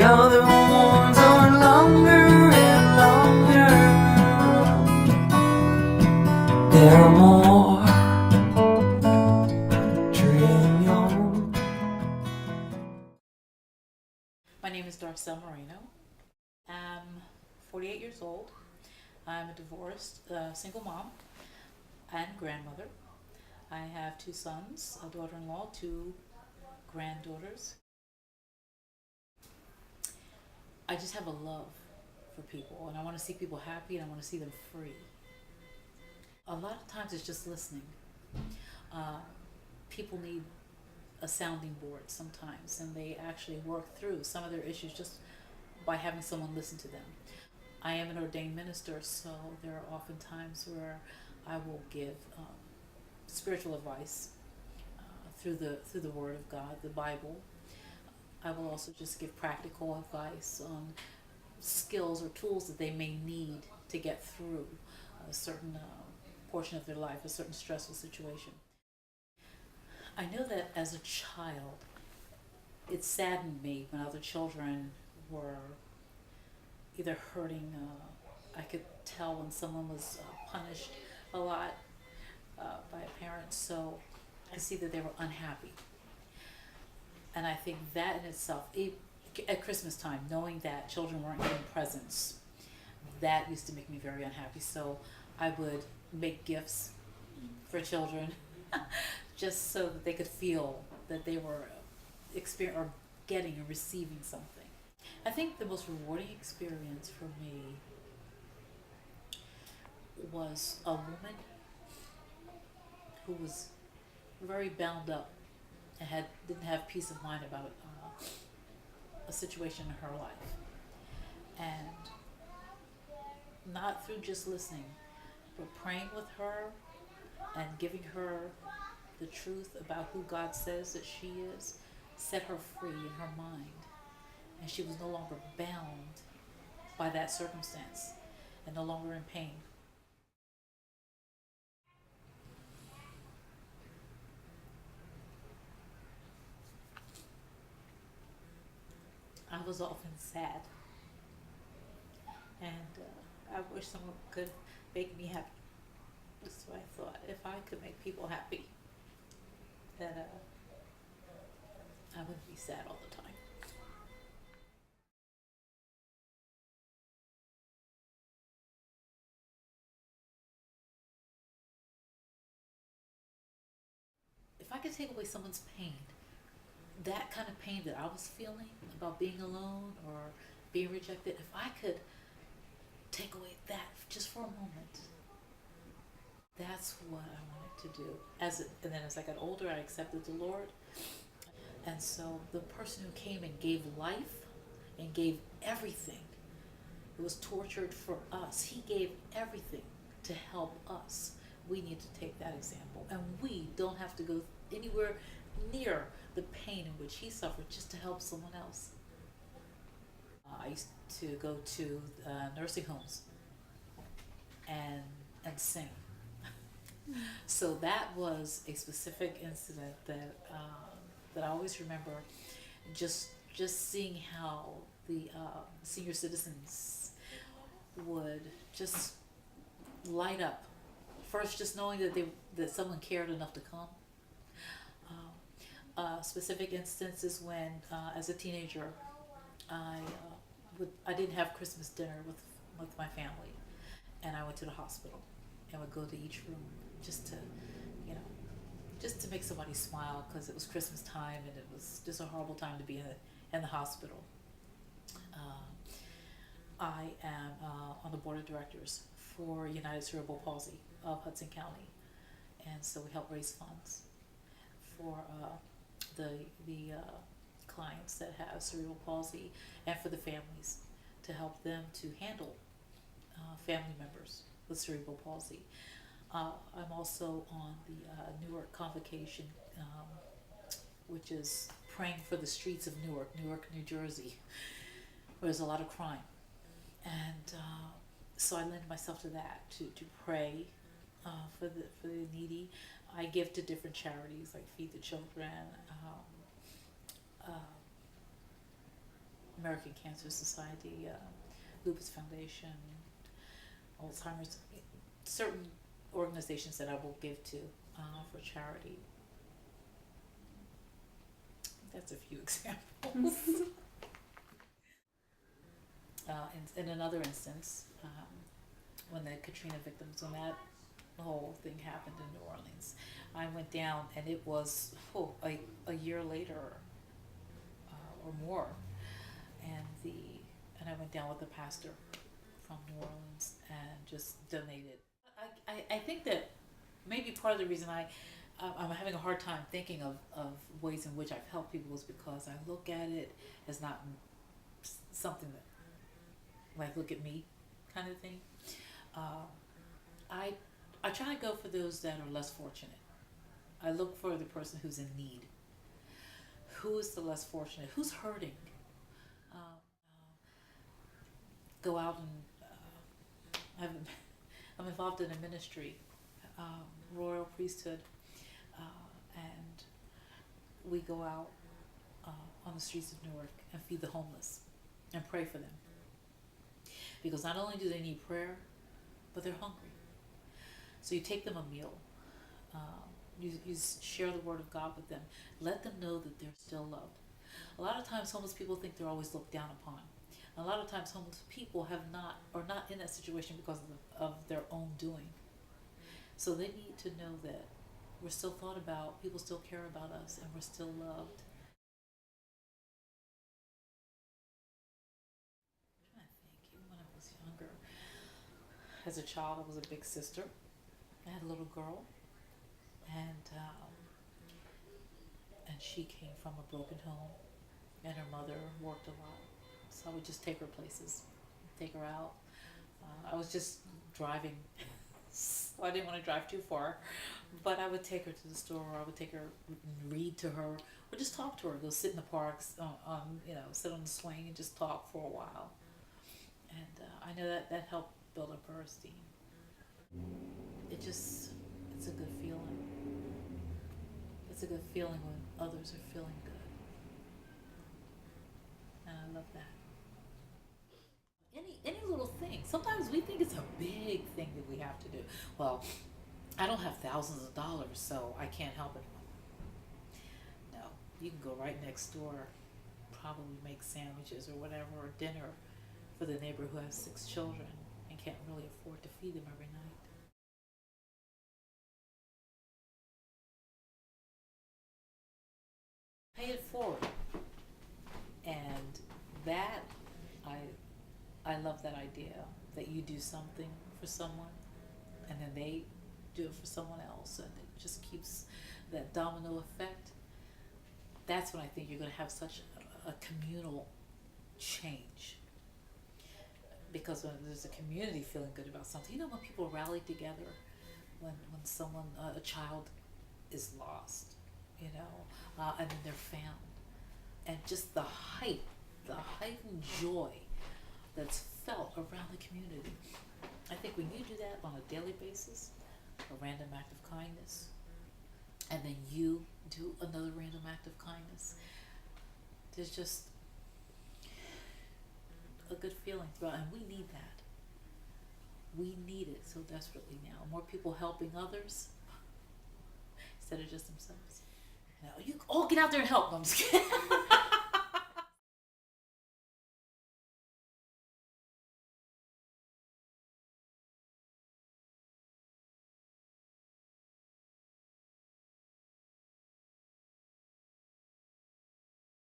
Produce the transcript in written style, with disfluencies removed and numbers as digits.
The other ones are longer and longer. There are more trillion. My name is Samaritan. I'm 48 years old. I'm a divorced single mom and grandmother. I have 2 sons, a daughter-in-law, 2 granddaughters. I just have a love for people, and I want to see people happy, and I want to see them free. A lot of times it's just listening. People need a sounding board sometimes, and they actually work through some of their issues just by having someone listen to them. I am an ordained minister, so there are often times where I will give spiritual advice through the Word of God, the Bible. I will also just give practical advice on skills or tools that they may need to get through a certain portion of their life, a certain stressful situation. I know that as a child, it saddened me when other children were either hurting. I could tell when someone was punished a lot by a parent, so I see that they were unhappy. And I think that in itself, at Christmas time, knowing that children weren't getting presents, that used to make me very unhappy. So I would make gifts for children just so that they could feel that they were or getting and receiving something. I think the most rewarding experience for me was a woman who was very bound up and didn't have peace of mind about a situation in her life. And not through just listening, but praying with her and giving her the truth about who God says that she is, set her free in her mind. And she was no longer bound by that circumstance and no longer in pain. I was often sad, and I wish someone could make me happy. So I thought, if I could make people happy, that I wouldn't be sad all the time. If I could take away someone's pain, that kind of pain that I was feeling about being alone or being rejected, if I could take away that just for a moment, that's what I wanted to do. And then as I got older, I accepted the Lord. And so the person who came and gave life and gave everything, it was tortured for us. He gave everything to help us. We need to take that example. And we don't have to go anywhere near the pain in which he suffered just to help someone else. I used to go to nursing homes and sing. So that was a specific incident that I always remember. Just seeing how the senior citizens would just light up. First, just knowing that someone cared enough to come. Specific instances when, as a teenager, I didn't have Christmas dinner with my family, and I went to the hospital and would go to each room just to make somebody smile, because it was Christmas time and it was just a horrible time to be in the hospital. I am on the board of directors for United Cerebral Palsy of Hudson County, and so we help raise funds for the clients that have cerebral palsy, and for the families, to help them to handle family members with cerebral palsy. I'm also on the Newark Convocation, which is praying for the streets of Newark, New Jersey, where there's a lot of crime. And so I lend myself to that, to pray for the needy. I give to different charities like Feed the Children, American Cancer Society, Lupus Foundation, Alzheimer's, certain organizations that I will give to for charity. That's a few examples. In another instance, when the Katrina victims, when that whole thing happened in New Orleans, I went down, and it was a year later or more, and I went down with a pastor from New Orleans and just donated. I think that maybe part of the reason I'm having a hard time thinking of ways in which I've helped people is because I look at it as not something that, like, look at me kind of thing. I try to go for those that are less fortunate. I look for the person who's in need. Who is the less fortunate? Who's hurting? Go out and I'm involved in a ministry, royal priesthood, and we go out on the streets of Newark and feed the homeless and pray for them. Because not only do they need prayer, but they're hungry. So you take them a meal, you share the word of God with them, let them know that they're still loved. A lot of times homeless people think they're always looked down upon. A lot of times homeless people are not in that situation because of their own doing. So they need to know that we're still thought about, people still care about us, and we're still loved. I'm trying to think, even when I was younger, as a child I was a big sister. I had a little girl, and she came from a broken home, and her mother worked a lot. So I would just take her places, take her out. I was just driving, so I didn't want to drive too far, but I would take her to the store, or I would take her and read to her, or just talk to her. Go sit in the parks, sit on the swing and just talk for a while. And I know that helped build up her esteem. It's a good feeling. It's a good feeling when others are feeling good. And I love that. Any little thing. Sometimes we think it's a big thing that we have to do. Well, I don't have thousands of dollars, so I can't help it. No, you can go right next door, probably make sandwiches or whatever, or dinner for the neighbor who has 6 children and can't really afford to feed them every night. Pay it forward. And that, I love that idea, that you do something for someone and then they do it for someone else, and it just keeps that domino effect. That's when I think you're going to have such a communal change. Because when there's a community feeling good about something, when people rally together, when someone, a child is lost, and then they're found, and just the heightened joy that's felt around the community. I think when you do that on a daily basis, a random act of kindness, and then you do another random act of kindness, there's just a good feeling throughout, and we need that. We need it so desperately now. More people helping others instead of just themselves. You all get out there and help. No, I'm just kidding.